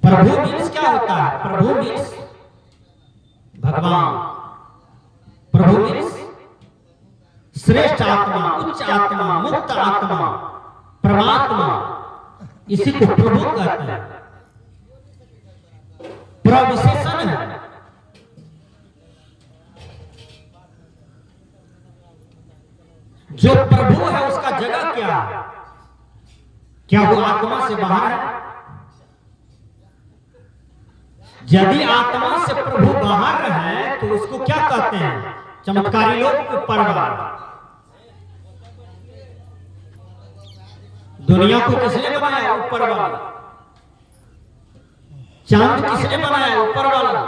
प्रभु means क्या होता है? प्रभु मीन्स भगवान। प्रभु मीन्स श्रेष्ठ आत्मा, उच्च आत्मा, मुक्त आत्मा, परमात्मा, इसी को प्रभु कहते हैं। प्रविशेषण है। जो प्रभु है उसका जगह क्या है? क्या वो आत्मा से बाहर है? यदि आत्मा से प्रभु बाहर है तो उसको क्या कहते हैं? चमत्कारी लोग ऊपर वाला। दुनिया को किसने बनाया? ऊपर वाला। चांद किसने बनाया? ऊपर वाला।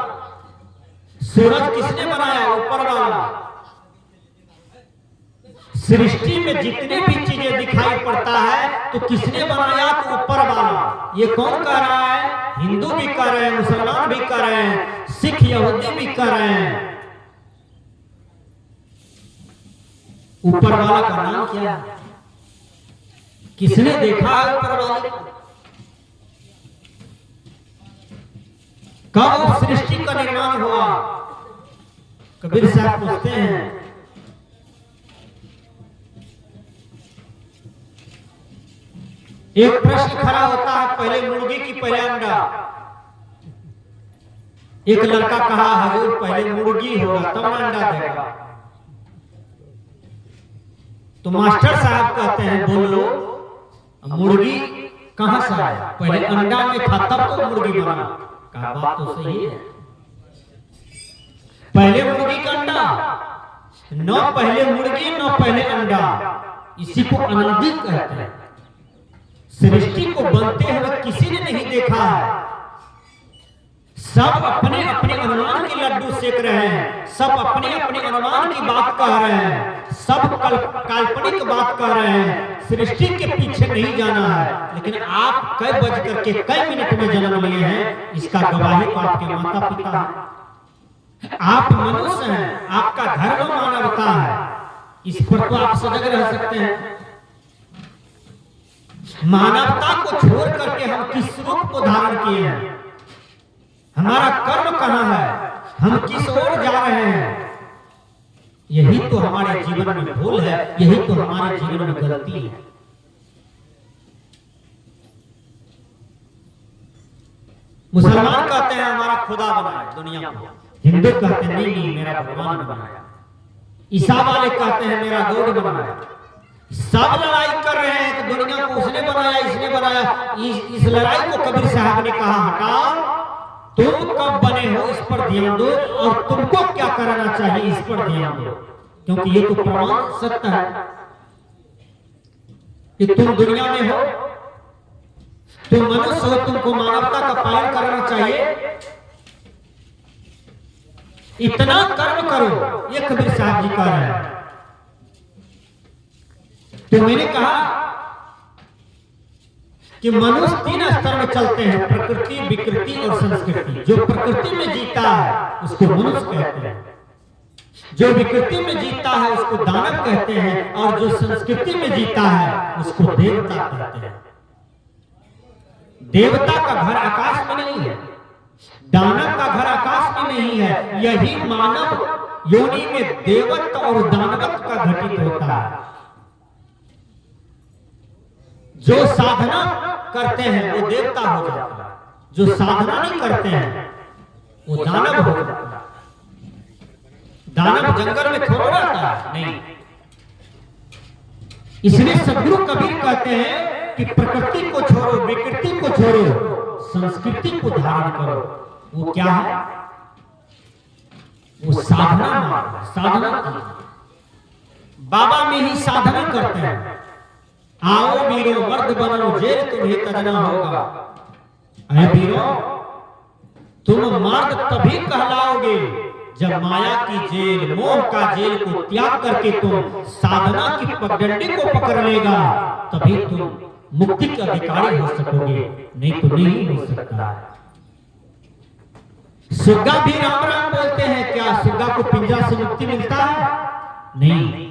सूरज किसने बनाया? ऊपर वाला। सृष्टि में जितनी भी चीजें दिखाई पड़ता है तो किसने बनाया? तो ऊपर वाला। ये कौन कह रहा है? हिंदू भी कह रहे हैं, मुसलमान भी कह रहे हैं, सिख यहूदी भी कह रहे हैं। ऊपर वाला का नाम क्या है? किसने देखा है ऊपर वाले को? कब सृष्टि का निर्माण हुआ? कबीर साहब पूछते हैं। एक प्रश्न खड़ा होता है, पहले मुर्गी की पहले अंडा? एक लड़का कहा, हजूर पहले मुर्गी होगा तब अंडा देगा। तो मास्टर साहब कहते हैं, बोलो मुर्गी कहां से आया? पहले अंडा में था तब तो मुर्गी बना। कहा बात तो सही है। पहले मुर्गी का अंडा, न पहले मुर्गी न पहले अंडा, इसी को अनादि कहते हैं। सृष्टि को बनते हुए किसी ने नहीं देखा है। सब अपने अपने अनुमान के लड्डू सेक रहे हैं, सब अपने अपने अनुमान की बात कह रहे हैं, सब काल्पनिक बात कह रहे हैं। सृष्टि के पीछे नहीं जाना है। लेकिन आप कई बज करके कई मिनट में जन्म लिए हैं, इसका गवाही तो आपके माता पिता हैं। आप मनुष्य हैं, आपका धर्म मानवता है। इस पर तो आप सजग रह सकते हैं। मानवता को छोड़ करके हम किस रूप को धारण किए हैं? हमारा कर्म कहां है? हम किस ओर जा रहे हैं? यही तो हमारे जीवन में भूल है, यही तो हमारे जीवन में गलती है। मुसलमान कहते हैं हमारा खुदा बनाया दुनिया को, हिंदू कहते हैं नहीं मेरा भगवान बनाया, ईसा वाले कहते हैं मेरा गॉड बनाया। सब लड़ाई कर रहे हैं कि दुनिया को उसने बनाया, इसने बनाया। इस लड़ाई को कबीर साहब ने कहा, हटाओ, तुम कब बने हो इस पर ध्यान दो, और तुमको क्या करना चाहिए इस पर ध्यान दो। क्योंकि ये तो प्रमाण सत्य है कि तुम दुनिया में हो, तुम मनुष्य हो, तुमको मानवता का पालन करना चाहिए। इतना कर्म करो, ये कबीर साहब जी कह रहे हैं। तो मैंने कहा कि मनुष्य 3 स्तर में चलते हैं, प्रकृति, विकृति और संस्कृति। जो प्रकृति में जीता है उसको मनुष्य कहते हैं, जो विकृति में जीता है उसको दानव कहते हैं, और जो संस्कृति में जीता है उसको देवता कहते हैं। देवता का घर आकाश में नहीं है, दानव का घर आकाश में नहीं है। यही मानव योनि में देवत्व और दानवत्व का घटित होता है। जो साधना करते हैं वो देवता हो जाता है, जो साधना नहीं करते हैं वो दानव हो जाता है। दानव जंगल में थोड़ा रहता है, नहीं। इसलिए सदगुरु कबीर कहते हैं कि प्रकृति को छोड़ो, विकृति को छोड़ो, संस्कृति को धारण करो। वो क्या है? वो साधना। साधना बाबा में ही साधना करते हैं। आओ वीरो मर्द बनो, जेल तुम्हें तजना होगा। अरे वीरो, तुम मर्द तभी कहलाओगे जब माया की जेल, मोह का जेल को त्याग करके तुम साधना की पगडंडी को पकड़ लेगा, तभी तुम मुक्ति के अधिकारी हो सकोगे, नहीं तो नहीं हो सकता। सुग्गा भी राम राम बोलते हैं, क्या सुग्गा को पिंजरा से मुक्ति मिलता है? नहीं।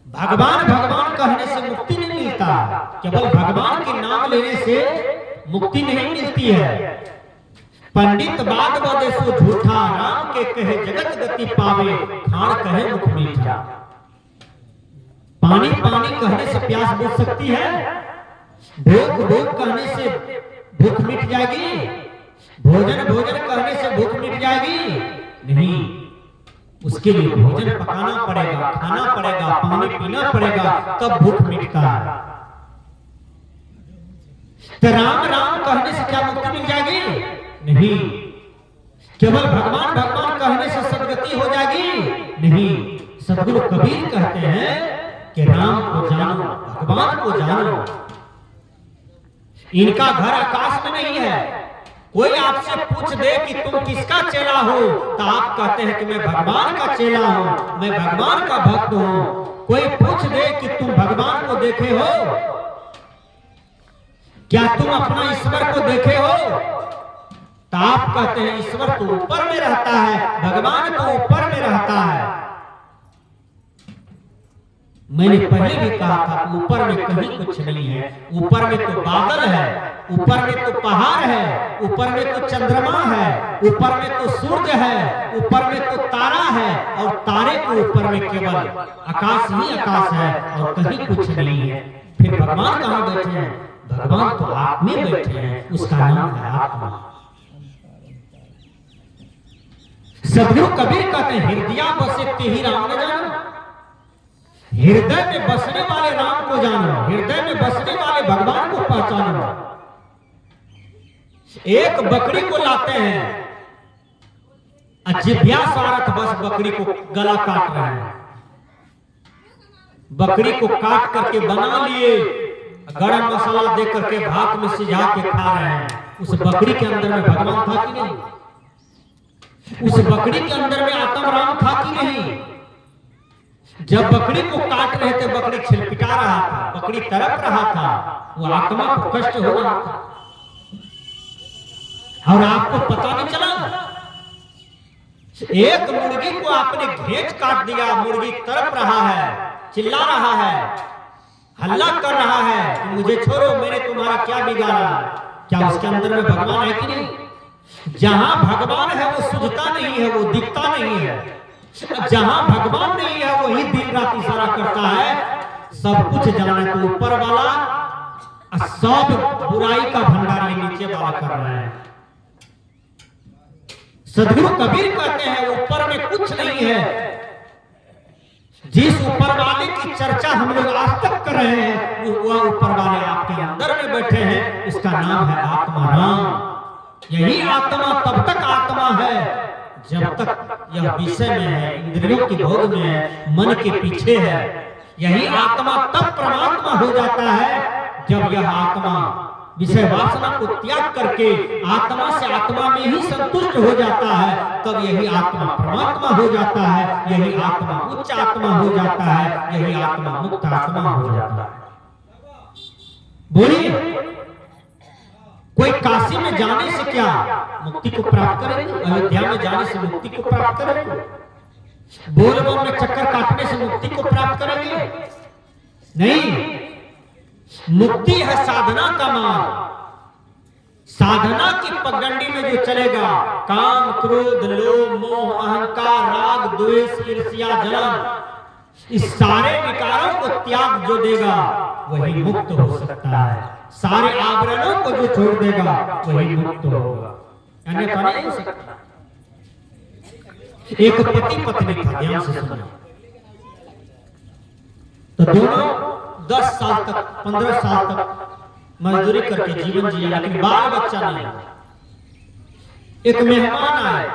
भगवान भगवान कहने से मुक्ति नहीं मिलता, केवल भगवान के नाम लेने से मुक्ति नहीं मिलती है। पंडित बात बदे सो झूठा, राम के कहे जगत गति पावे, खाण कहे मुख मीठा। पानी पानी कहने से प्यास बुझ सकती है, भूख भूख कहने से भूख मिट जाएगी, भोजन भोजन कहने से भूख मिट जाएगी नहीं। उसके लिए भोजन पकाना पड़ेगा, खाना पड़ेगा, पानी पीना पड़ेगा, तब भूख मिटता है। तो राम राम कहने से क्या मुक्ति मिल जाएगी? नहीं। केवल भगवान भगवान कहने से सदगति हो जाएगी? नहीं। सदगुरु कबीर कहते हैं कि राम को जानो, भगवान को जानो। इनका घर आकाश में नहीं है। कोई आपसे पूछ दे कि तुम किसका चेला हो, तो आप कहते हैं कि मैं भगवान का चेला हूं, मैं भगवान का भक्त हूं। कोई पूछ दे कि तुम भगवान को देखे हो, क्या तुम अपना ईश्वर को देखे हो, तो आप कहते हैं ईश्वर तो ऊपर में रहता है, भगवान तो ऊपर में रहता है। मैंने पहले भी कहा था ऊपर में कहीं कुछ नहीं है। ऊपर में तो बादल है, ऊपर में तो पहाड़ है, ऊपर में तो चंद्रमा है, ऊपर में तो सूर्य है, ऊपर में तो तारा है, और तारे के ऊपर में केवल आकाश ही आकाश है और कहीं कुछ नहीं है। फिर भगवान कहाँ बैठे हैं? भगवान तो आप में बैठे हैं, उसका नाम है आत्मा। सदगुरु कबीर कहते हैं हृदय बसे ते ही राम न जानो। हृदय में बसने वाले राम को जानो, हृदय में बसने वाले भगवान को पहचानो। एक बकरी को लाते हैं, जिभ्या सारथ बस बकरी को गला काट रहे हैं। बकरी को काट करके बना लिए, गरम मसाला दे करके भात में सिझा के खा रहे हैं। उस बकरी के अंदर में भगवान था कि नहीं? उस बकरी के अंदर में आत्मा राम था कि नहीं? जब बकरी को काट रहे थे, बकरी छिलपिटा रहा था, बकरी तड़प रहा था, वो आत्मा को कष्ट हो रहा था, और आपको पता नहीं चला। एक मुर्गी को आपने घेंच काट दिया, मुर्गी तड़प रहा है, चिल्ला रहा है, हल्ला कर रहा है कि मुझे छोड़ो, मैंने तुम्हारा क्या बिगाड़ा। क्या उसके अंदर में भगवान है कि नहीं? जहां भगवान है वो सुझता नहीं है, वो दिखता नहीं है। जहां भगवान नहीं है वही दिन रात इशारा करता है। सब कुछ जाने तो ऊपर वाला, सब बुराई का भंडारी नीचे वाला कर रहा है। सदगुरु कबीर कहते हैं ऊपर में कुछ नहीं है। जिस ऊपर वाले की चर्चा हम लोग आज तक कर रहे हैं, वह ऊपर वाले आपके अंदर में बैठे हैं, उसका नाम है आत्मा राम। यही आत्मा तब तक आत्मा है जब तक यह विषय में है, इंद्रियों की भोग में है, मन के पीछे है। यही आत्मा तब परमात्मा हो जाता है जब यह आत्मा विषय वासना को त्याग करके आत्मा से आत्मा में ही संतुष्ट हो जाता है। तब यही आत्मा परमात्मा हो जाता है, यही आत्मा उच्च आत्मा हो जाता है, यही आत्मा मुक्त आत्मा हो जाता है। बोलिए, कोई काशी में जाने से क्या मुक्ति को प्राप्त करेंगे? अयोध्या में जाने से मुक्ति को प्राप्त करेंगे? बोलबम में चक्कर काटने से मुक्ति को प्राप्त करेंगे? नहीं। मुक्ति है साधना का मार्ग। साधना की पगडंडी में जो चलेगा, काम क्रोध लोभ मोह अहंकार राग द्वेष ईर्ष्या जलन, इस सारे विकारों को त्याग जो देगा वही मुक्त हो सकता है। सारे आवरणों को जो छोड़ देगा वही मुक्त होगा, अन्यथा नहीं हो सकता। एक पति पत्नी था, ध्यान से सुनो। तो दोनों 10 साल तक 15 साल तक मजदूरी करके जीवन जिया, लेकिन बाल बच्चा नहीं। एक मेहमान आए,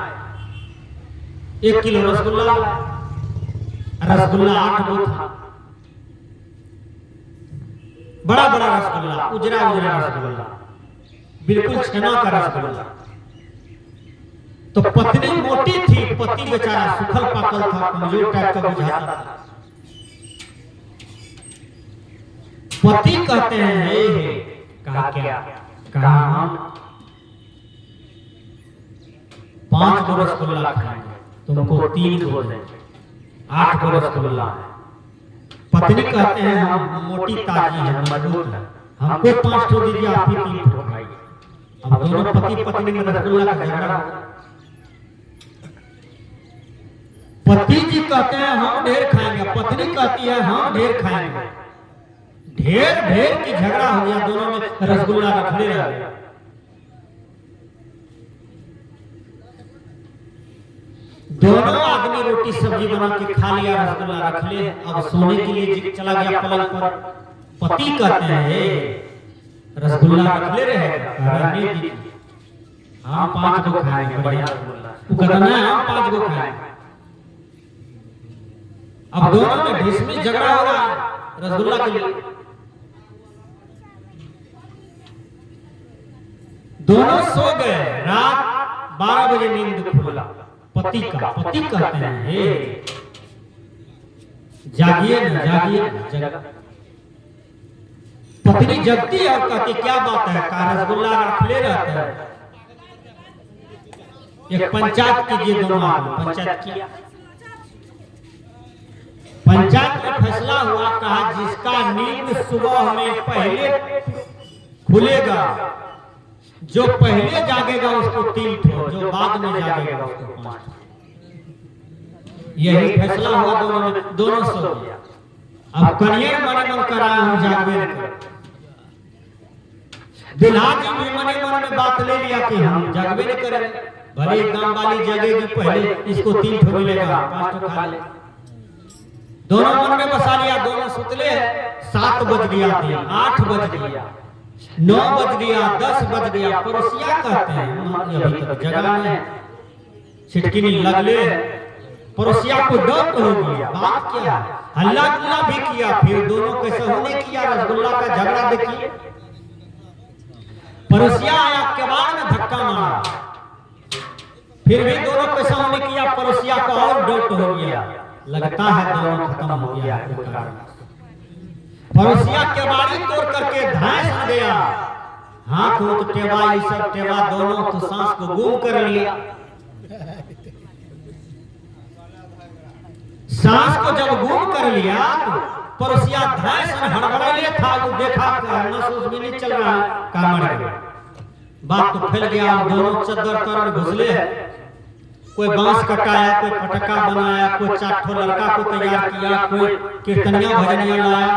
1 किलो रसगुल्ला 8 गो था, बड़ा बड़ा रसगुल्ला, उजरा उजरा रसगुल्ला, बिल्कुल छेना का रसगुल्ला। तो पत्नी मोटी थी, पति बेचारा सूखल पाकल था, कमजोर टाइप का बुझाता था। पति कहते हैं हे कहा क्या? कहा हम 5 गो रसगुल्ला खाएंगे, तुमको 3 गो देंगे, 8 गो रसगुल्ला है। पत्नी कहते हैं हम मोटी ताजी है, मजबूत है, हमको 5 ठो दीजिए, आप ही 3 ठो खाइए। अब दोनों पति पत्नी में रसगुल्ला का झगड़ा हो। पति जी कहते हैं हम ढेर खाएंगे, पत्नी कहती है हम ढेर खाएंगे। ढेर ढेर की झगड़ा हो गया, दोनों में रसगुल्ला रखने रहे। दोनों आदमी रोटी सब्जी बना के खा लिया, रसगुल्ला रख ले। अब सोने के लिए चला गया पलंग पर। पति कहते हैं रसगुल्ला रख ले रहे, हाँ 5 गो खाएंगे बढ़िया रसगुल्ला। वो कहता है हम 5 गो खाएंगे। अब दोनों में भीष्म झगड़ा हो रहा है रसगुल्ला के लिए। दोनों सो गए, रात 12 बजे नींद खुला। पति कहते हैं हे जागिए न जागिए न। पत्नी जगती है और कहती क्या बात है, का रसगुल्ला रख ले रहता है। एक पंचायत कीजिए, दोनों आदमी पंचायत किया। पंचायत में फैसला हुआ, कहा जिसका नींद सुबह में पहले खुलेगा, जो पहले जागेगा उसको 3 ठो, जो बाद में जागेगा उसको 5 ठो। यही फैसला हुआ, दोनों सो गया। अब कन्या मने मन करा हम जागबे न कर। दुल्हा जी भी मने मन में बात ले लिया कि हम जागबे न करें, भले गांव वाली जगेगी पहले, इसको 3 ठो मिलेगा 5 ठो खा ले। दोनों मन में बसा लिया, दोनों सुतले। 7 बज गया, 8 बज गया, 9 बज गया, 10 बज गया। पड़ोसिया कहते हैं अभी तक जगा है, छिटकिनी लगले। पड़ोसिया को डर हो गया, बात क्या है, हल्ला गुल्ला भी किया। फिर दोनों कैसे होने किया, रसगुल्ला का झगड़ा देखिए। पड़ोसिया आया, केबाड़ में धक्का मारा। फिर भी दोनों कैसे होने किया, पड़ोसिया को और डर हो गया। लगता है दोनों खत्म हो गया। पड़ोसिया केबाड़ी तोड़ करके धैंस गया। हाथ होत टेवा, ये सब टेवा दोनों तो सांस को गुम कर लिया। सांस को जब गुम कर लिया तो पड़ोसिया धैंस हड़बड़ाए था। वो देखा महसूस भी नहीं चल रहा है, कहाँ मर गया। बात तो फैल गया। दोनों चद्दर तर घुसले। कोई बांस कटाया, कोई पटका बनाया, कोई 4 ठो लड़का को तैयार किया, कोई कीर्तनिया भजनिया लाया।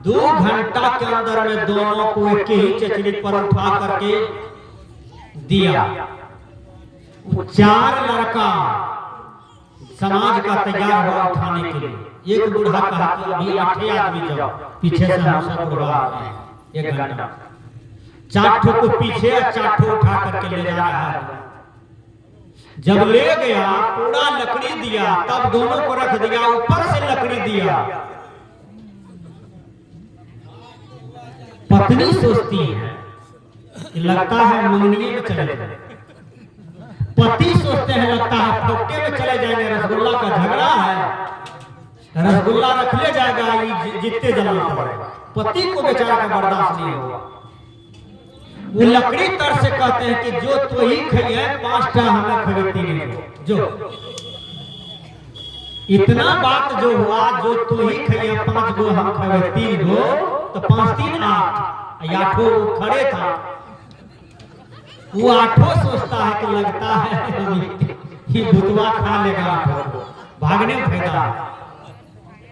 2 घंटा के अंदर में दोनों को एक ही चचरी पर उठा करके दिया। 4 लड़का समाज का तैयार हुआ उठाने के लिए। एक बूढ़ा कहा कि अभी 8 आदमी जाओ, पीछे से हम सब बुढ़वा रहे हैं 1 घंटा। 4 ठो को पीछे, 4 ठो उठा करके ले जा रहा है। जब ले गया, पूरा लकड़ी दिया, तब दोनों को रख दिया, ऊपर से लकड़ी दिया। पत्नी सोचती है कि लगता है मंगनी में चले जाए। पति सोचते हैं लगता है फोक्टे में चले जाएंगे, रसगुल्ला का झगड़ा है, रसगुल्ला रख ले जाएगा, ये जीतते जलना पड़ेगा। पति को बेचारा का बर्दाश्त नहीं हुआ। वो लकड़ी तर से कहते हैं कि जो तो ही खाइए 5टा हमें खरीदती नहीं। जो इतना बात जो हुआ, जो तो ही खाइए 5 गो हम खावे 3 गो, तो 5 3 8 आठों खड़े था। वो 8 सोचता है कि लगता है ये भुतवा खा लेगा 8 को, भागने में फायदा।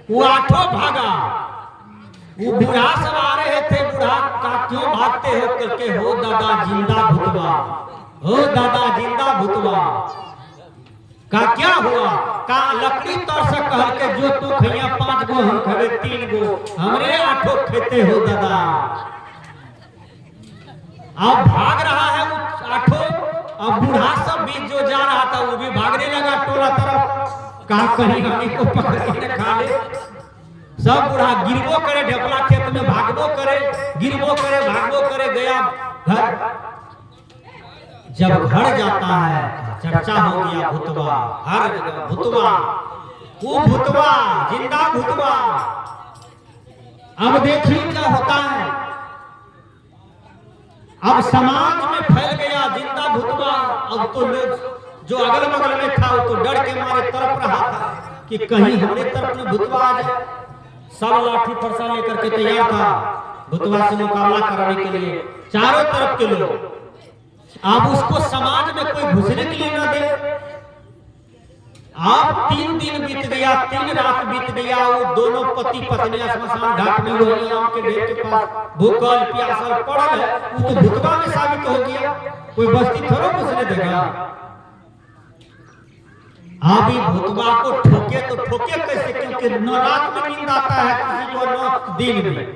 वो 8 भागा। वो बूढ़ा सब आ रहे थे। बूढ़ा का क्यों भागते हो करके, हो दादा जिंदा भुतवा, हो दादा जिंदा भुतवा। का क्या हुआ, का लकड़ी तर से कह के जो तू खैया 5 गो हम खबे 3 गो, हमरे 8 खेते हो दादा। अब भाग रहा है वो 8। अब बूढ़ा सब भी जो जा रहा था वो भी भागने लगा टोला तरफ। कहा कहीं हमें को पकड़ के खा ले। सब बूढ़ा गिरबो करे, ढेपला खेत में भागबो करे, गिरबो करे, भागबो करे। गया घर। जब घर जाता है चर्चा हो गया भुतवा, हर जगह भुतवा, वो भुतवा, जिंदा भुतवा। अब देखिए क्या होता है। अब समाज में फैल गया जिंदा भुतवा। अब तो लोग जो अगल बगल में था वो तो डर के मारे तरफ रहा था कि कहीं हमारे तरफ में भुतवा आ जाए। सब लाठी फरसा लेकर के तैयार था भुतवा से मुकाबला कराने के लिए। चारों तरफ के लोग आप उसको समाज में कोई घुसने के लिए न दे। आप 3 दिन बीत गया, 3 रात बीत गया, वो दोनों पति पत्नी श्मशान घाट में वही आम के ढेर के पास भूखल प्यासल पड़ल है, वो तो भुतवा में साबित हो गया। कोई बस्ती थोड़ा घुसने देगा। आप ही भुतवा को ठोके तो ठोके कैसे, क्योंकि न रात में नींद आता है किसी को न दिन में।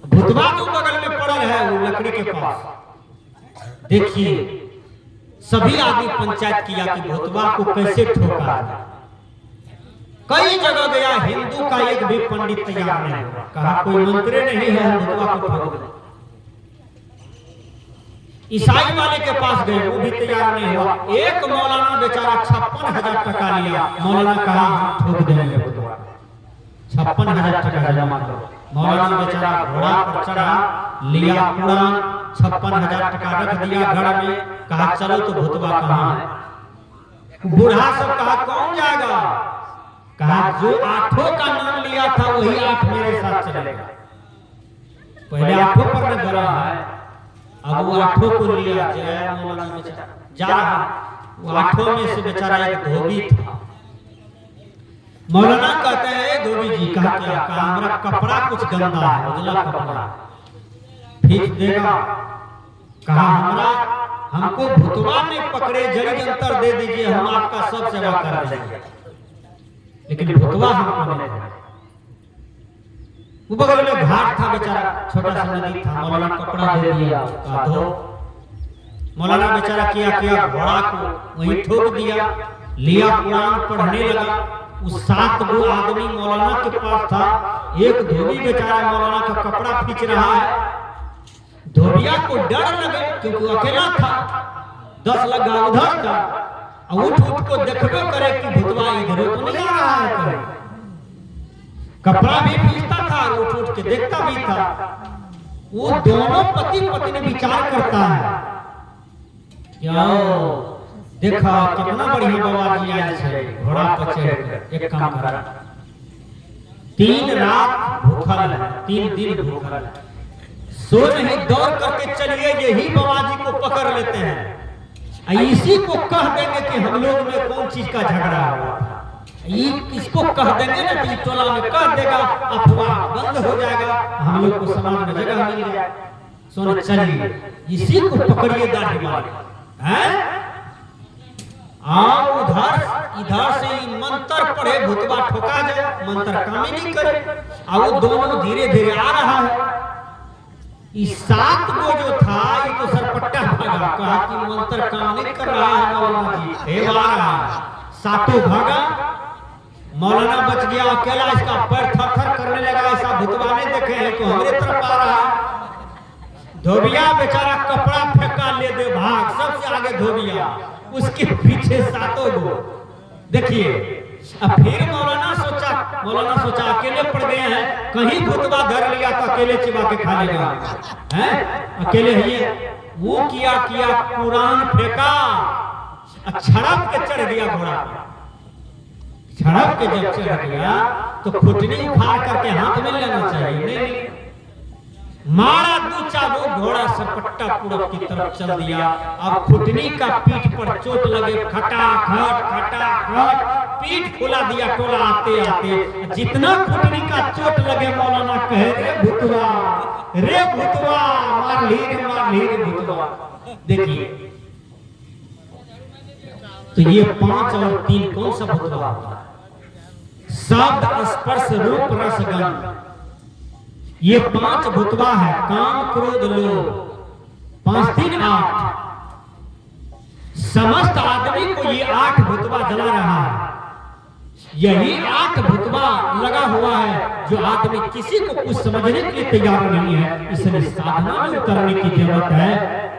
भुतवा तो बगल में पड़ल है वो लकड़ी के पास। देखिए सभी आदमी पंचायत किया कि भुतवा को कैसे ठोका। कई जगह गया, हिंदू का एक भी पंडित तैयार नहीं हुआ। कहा कोई मंत्री नहीं है भुतवा को ठोक दे। ईसाई वाले के पास गए, वो भी तैयार नहीं हुआ। एक मौलाना बेचारा 56,000 टका लिया। मौलाना कहा हम ठोक देंगे भुतवा। 56,000 टका जमा करो। मौलाना बेचारा घोड़ा पर चढ़ा, लिया कुरान, 56,000 टका रख दिया घर में। कहा चलो तो भुतवा कहाँ है। बूढ़ा सब कहा कौन जाएगा। कहा जो 8 का नाम लिया था वही 8 मेरे साथ चलेगा। पहले 8 पर न धरा है, अब वो 8 को लिया। जय मौलाना बेचारा जा रहा, वो 8 में से बेचारा एक धोबी था। मौलाना कहते हैं धोबी जी, कहा क्या। कहा हमारा कपड़ा कुछ गंदा है, उजला कपड़ा ठीक देगा। कहा हमारा हमको भुतवा में पकड़े जड़ी जंतर दे दीजिए, हम आपका सब सेवा कर देंगे। लेकिन भुतवा हमको नहीं देगा। वो बगल में घाट था बेचारा, छोटा सा नदी था। मौलाना कपड़ा दे दिया, कहा धो। मौलाना बेचारा किया घोड़ा को वहीं ठोक दिया, लिया कुरान पढ़ने लगा। उस 7 गो आदमी मौलाना के पास था। एक धोबी बेचारा मौलाना का कपड़ा खींच रहा है। धोबिया को डर लगे क्योंकि वो अकेला था, 10 लगा उधर का, उठ को देखबे करे कि भुतवा इधर तो नहीं आ रहा है करे। कपड़ा भी खींचता था, उठ के देखता भी था। वो दोनों पति पत्नी विचार करता है, याओ देखा कितना बढ़िया बाबा जी आए छे घोड़ा पर चढ़। एक काम करा, 3 रात भूखल है, 3 दिन भूखल है, सो नहीं, दौड़ करके चलिए, यही बाबा जी को पकड़ लेते हैं। इसी को कह देंगे कि हम लोग में कौन चीज का झगड़ा हुआ था। इसको कह देंगे ना कि टोला में कह देगा, अफवाह बंद हो जाएगा, हम लोग को समाज में जगह मिल जाए। सुन चलिए, इसी को पकड़िए दाढ़ी वाले हैं। आओ इधर से मंत्र पढ़े, भुतवा ठोका जाए, मंत्र काम ही नहीं करे। आओ दोनों धीरे धीरे आ रहा है। इस 7 को जो था ये तो सरपट्टा भागा, कहा कि मंत्र काम नहीं कर रहा है मौलाना जी, हे वाला 7 भागा। मौलाना बच गया अकेला, इसका पैर थर-थर करने लगा। ऐसा भुतवा नहीं देखे हैं तो हमारे तरफ आ रहा है। धोबिया बेचारा कपड़ा फेंका, ले दे भाग, सबसे आगे धोबिया, उसके पीछे 7 गो। देखिए अब फिर मौलाना सोचा अकेले पड़ गए हैं, कहीं भुतवा धर लिया तो अकेले चिबा के खा लेगा, हैं अकेले ही। वो किया कुरान फेंका, छड़प के चढ़ गया घोड़ा पर। छड़प के जब चढ़ गया तो खुटनी उखाड़ करके हाथ में लेना चाहिए, नहीं मारा 2 चाबुक, घोड़ा सरपट्टा पूरब की तरफ चल दिया। अब खुटनी का पीठ पर चोट लगे, खटाखट पीठ फुला दिया। टोला आते आते जितना खुटनी का चोट लगे, मौलाना कहे रे भुतवा मार ली रे भुतवा। देखिए तो ये 5 और 3 कौन सा भुतवा होता है? शब्द, स्पर्श, रूप, रस, गंध, ये 5 भुतवा है। काम, क्रोध, लोभ, 5 3 8। समस्त आदमी को ये 8 भुतवा जला रहा है। यही 8 भुतवा लगा हुआ है जो आदमी किसी को कुछ समझने के लिए तैयार नहीं है। इसलिए साधना में उतरने की जरूरत है,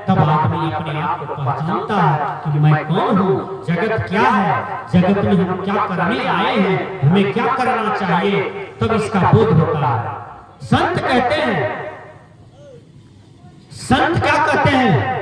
तब आदमी अपने आप को पहचानता है कि मैं कौन हूँ, जगत क्या है, जगत में हम क्या करने आए हैं, हमें क्या करना चाहिए, तब इसका बोध होता है। संत क्या कहते हैं?